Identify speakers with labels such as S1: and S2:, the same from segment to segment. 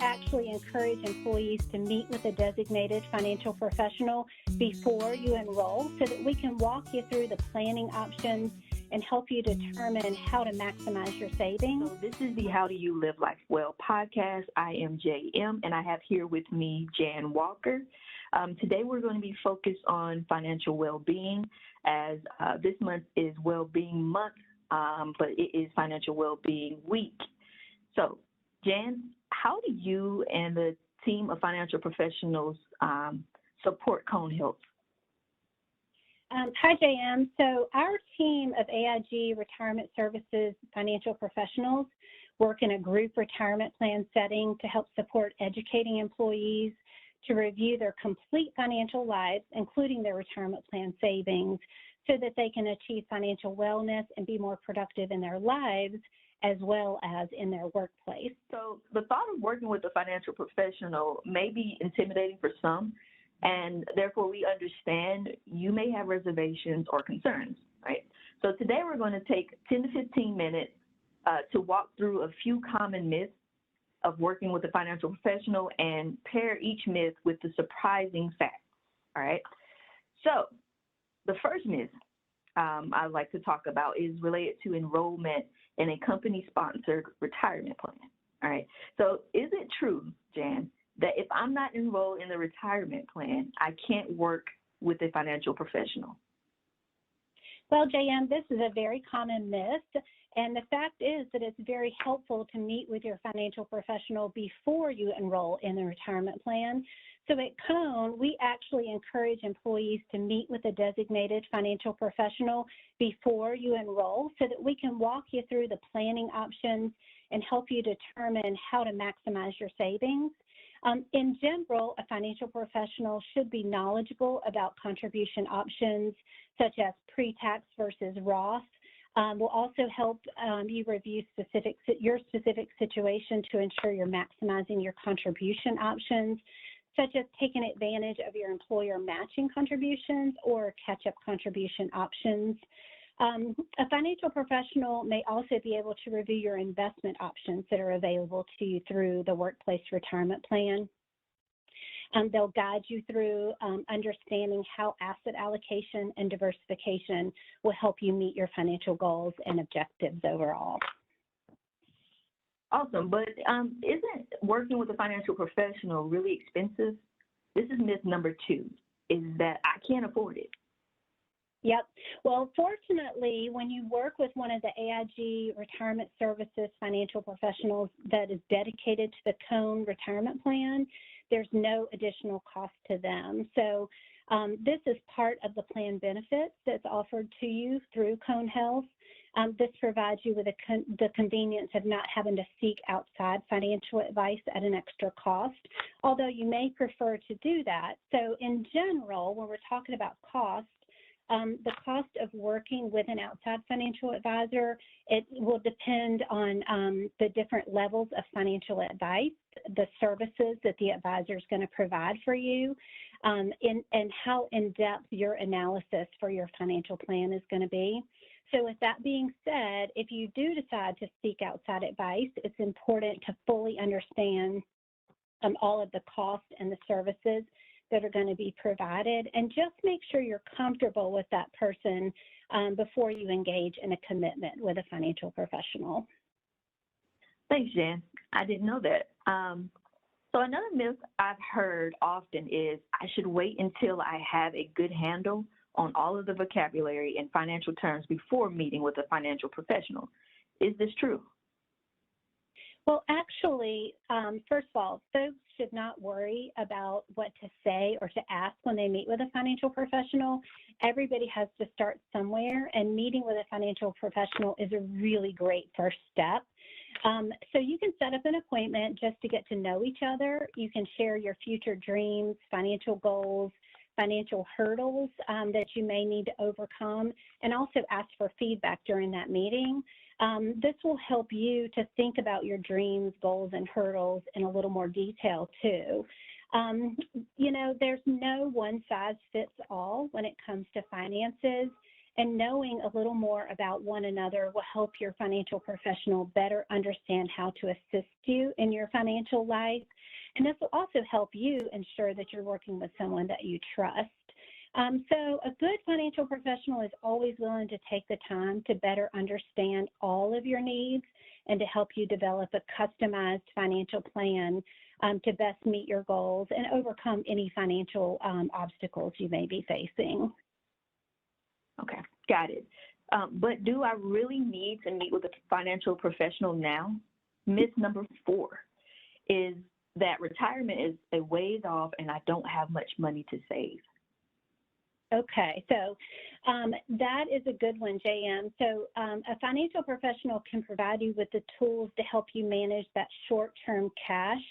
S1: actually encourage employees to meet with a designated financial professional before you enroll so that we can walk you through the planning options and help you determine how to maximize your savings.
S2: So this is the How Do You Live Life Well podcast. I am JM, and I have here with me Jan Walker. Today we're going to be focused on financial well-being, as this month is Well-Being Month, but it is Financial Well-Being Week. So, Jan, how do you and the team of financial professionals support Cone Health?
S1: Hi, JM. So our team of AIG Retirement Services financial professionals work in a group retirement plan setting to help support educating employees to review their complete financial lives, including their retirement plan savings, so that they can achieve financial wellness and be more productive in their lives as well as in their workplace.
S2: So the thought of working with a financial professional may be intimidating for some, and therefore we understand you may have reservations or concerns, right? So today we're going to take 10 to 15 minutes to walk through a few common myths of working with a financial professional and pair each myth with the surprising facts, all right? So the first myth I'd like to talk about is related to enrollment in a company-sponsored retirement plan, all right? So is it true, Jan, that if I'm not enrolled in the retirement plan, I can't work with a financial professional?
S1: Well, JM, this is a very common myth, and the fact is that it's very helpful to meet with your financial professional before you enroll in the retirement plan. So at Cone, we actually encourage employees to meet with a designated financial professional before you enroll so that we can walk you through the planning options and help you determine how to maximize your savings. In general, a financial professional should be knowledgeable about contribution options such as pre-tax versus Roth. Will also help you review your specific situation to ensure you're maximizing your contribution options, such as taking advantage of your employer matching contributions or catch-up contribution options. A financial professional may also be able to review your investment options that are available to you through the workplace retirement plan. They'll guide you through understanding how asset allocation and diversification will help you meet your financial goals and objectives overall.
S2: Awesome, but isn't working with a financial professional really expensive? This is myth number 2, is that I can't afford it.
S1: Yep. Well, fortunately, when you work with one of the AIG Retirement Services financial professionals that is dedicated to the Cone retirement plan, there's no additional cost to them. So this is part of the plan benefits that's offered to you through Cone Health. This provides you with the convenience of not having to seek outside financial advice at an extra cost, although you may prefer to do that. So in general, when we're talking about cost, the cost of working with an outside financial advisor, it will depend on the different levels of financial advice, the services that the advisor is going to provide for you, and how in-depth your analysis for your financial plan is going to be. So with that being said, if you do decide to seek outside advice, it's important to fully understand all of the costs and the services that are going to be provided, and just make sure you're comfortable with that person before you engage in a commitment with a financial professional.
S2: Thanks, Jan. I didn't know that. So another myth I've heard often is I should wait until I have a good handle on all of the vocabulary and financial terms before meeting with a financial professional. Is this true?
S1: Well, actually, first of all, folks should not worry about what to say or to ask when they meet with a financial professional. Everybody has to start somewhere, and meeting with a financial professional is a really great first step. So you can set up an appointment just to get to know each other. You can share your future dreams, financial goals, financial hurdles that you may need to overcome, and also ask for feedback during that meeting. This will help you to think about your dreams, goals, and hurdles in a little more detail, too. You know, there's no one-size-fits-all when it comes to finances, And knowing a little more about one another will help your financial professional better understand how to assist you in your financial life. And this will also help you ensure that you're working with someone that you trust. So a good financial professional is always willing to take the time to better understand all of your needs and to help you develop a customized financial plan to best meet your goals and overcome any financial obstacles you may be facing.
S2: Okay, got it. But do I really need to meet with a financial professional now? Myth number 4 is that retirement is a ways off and I don't have much money to save.
S1: Okay, so that is a good one, JM. So a financial professional can provide you with the tools to help you manage that short-term cash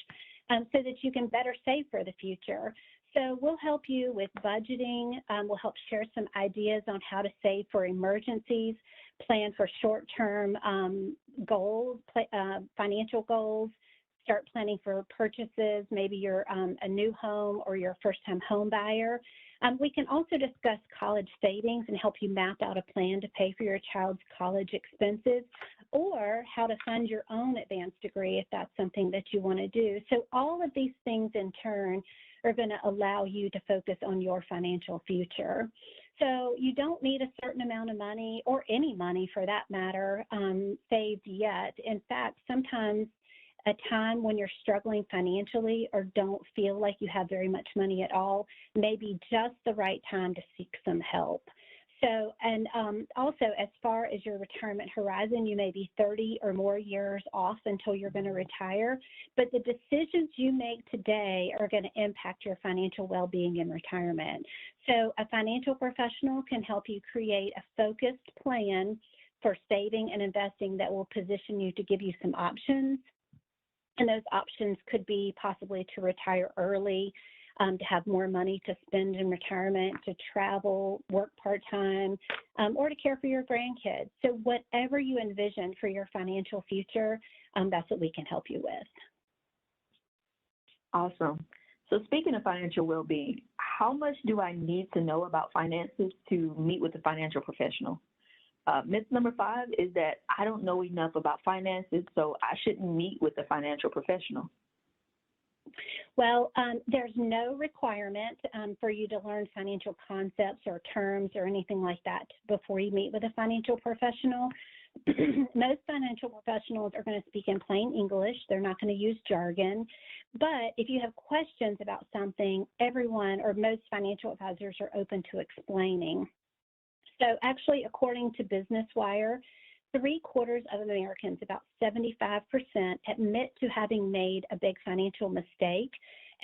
S1: so that you can better save for the future. So we'll help you with budgeting. We'll help share some ideas on how to save for emergencies, plan for short-term goals, financial goals, start planning for purchases. Maybe you're a new home or you're a first-time home buyer. We can also discuss college savings and help you map out a plan to pay for your child's college expenses, or how to fund your own advanced degree if that's something that you want to do. So all of these things in turn are going to allow you to focus on your financial future. So you don't need a certain amount of money, or any money for that matter, saved yet. In fact, sometimes a time when you're struggling financially or don't feel like you have very much money at all may be just the right time to seek some help. So, and also as far as your retirement horizon, you may be 30 or more years off until you're going to retire, but the decisions you make today are going to impact your financial well-being in retirement. So a financial professional can help you create a focused plan for saving and investing that will position you to give you some options. And those options could be possibly to retire early, to have more money to spend in retirement, to travel, work part-time, or to care for your grandkids. So whatever you envision for your financial future, that's what we can help you with.
S2: Awesome. So speaking of financial well-being, how much do I need to know about finances to meet with a financial professional? Myth number 5 is that I don't know enough about finances, so I shouldn't meet with a financial professional.
S1: Well, there's no requirement for you to learn financial concepts or terms or anything like that before you meet with a financial professional. Most financial professionals are going to speak in plain English. They're not going to use jargon. But if you have questions about something, everyone or most financial advisors are open to explaining. So actually, according to Business Wire, 3/4 of Americans, about 75%, admit to having made a big financial mistake,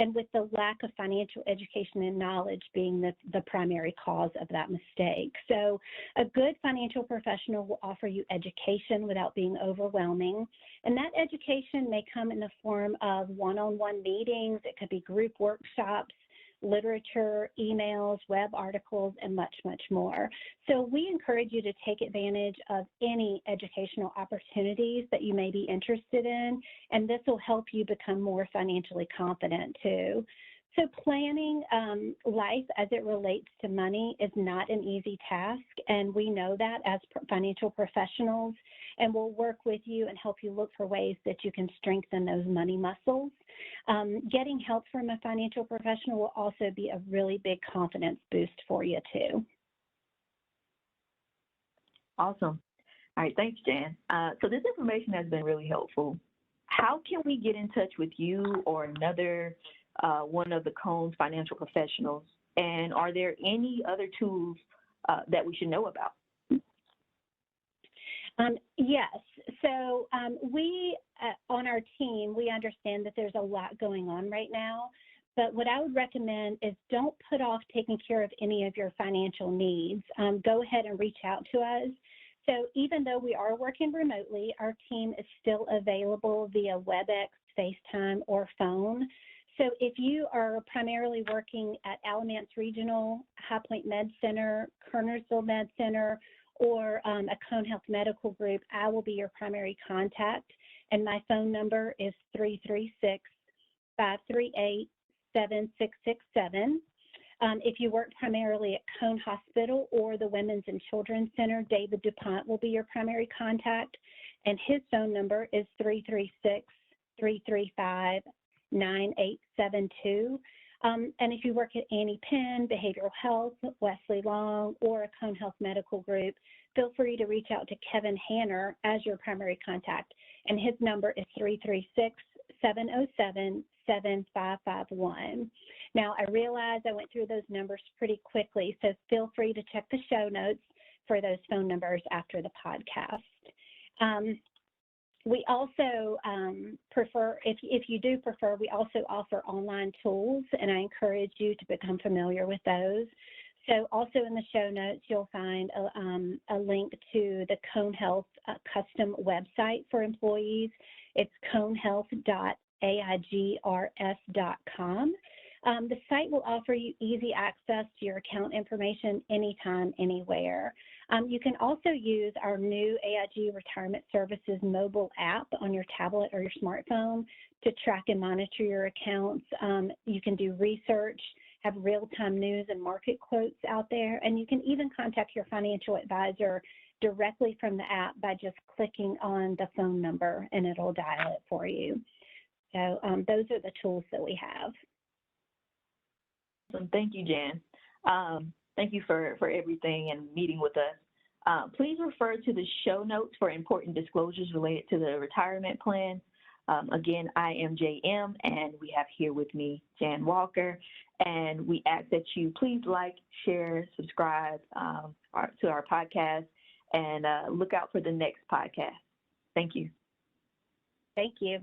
S1: and with the lack of financial education and knowledge being the primary cause of that mistake. So a good financial professional will offer you education without being overwhelming, and that education may come in the form of one-on-one meetings. It could be group workshops, literature, emails, web articles, and much, much more. So we encourage you to take advantage of any educational opportunities that you may be interested in, and this will help you become more financially confident too. So planning life as it relates to money is not an easy task, and we know that as financial professionals, and we'll work with you and help you look for ways that you can strengthen those money muscles. Getting help from a financial professional will also be a really big confidence boost for you too.
S2: Awesome. All right, thanks, Jan. So this information has been really helpful. How can we get in touch with you or another one of the Cone's financial professionals? And are there any other tools that we should know about?
S1: Yes. So we, on our team, we understand that there's a lot going on right now. But what I would recommend is don't put off taking care of any of your financial needs. Go ahead and reach out to us. So even though we are working remotely, our team is still available via WebEx, FaceTime, or phone. So if you are primarily working at Alamance Regional, High Point Med Center, Kernersville Med Center, or a Cone Health Medical Group, I will be your primary contact. And my phone number is 336-538-7667. If you work primarily at Cone Hospital or the Women's and Children's Center, David DuPont will be your primary contact, and his phone number is 336-335-9872. And if you work at Annie Penn, Behavioral Health, Wesley Long, or a Cone Health Medical Group, feel free to reach out to Kevin Hanner as your primary contact, and his number is 336-707-7551. Now, I realize I went through those numbers pretty quickly, so feel free to check the show notes for those phone numbers after the podcast. We also prefer, if you do prefer, we also offer online tools, and I encourage you to become familiar with those. So also in the show notes, you'll find a link to the Cone Health custom website for employees. It's conehealth.aigrs.com. The site will offer you easy access to your account information anytime, anywhere. You can also use our new AIG Retirement Services mobile app on your tablet or your smartphone to track and monitor your accounts. You can do research, have real-time news and market quotes out there, and you can even contact your financial advisor directly from the app by just clicking on the phone number, and it'll dial it for you. So those are the tools that we have.
S2: Thank you, Jan. Thank you for everything and meeting with us. Please refer to the show notes for important disclosures related to the retirement plan. Again, I am JM, and we have here with me Jan Walker, and we ask that you please like, share, subscribe to our podcast, and look out for the next podcast. Thank you.
S1: Thank you.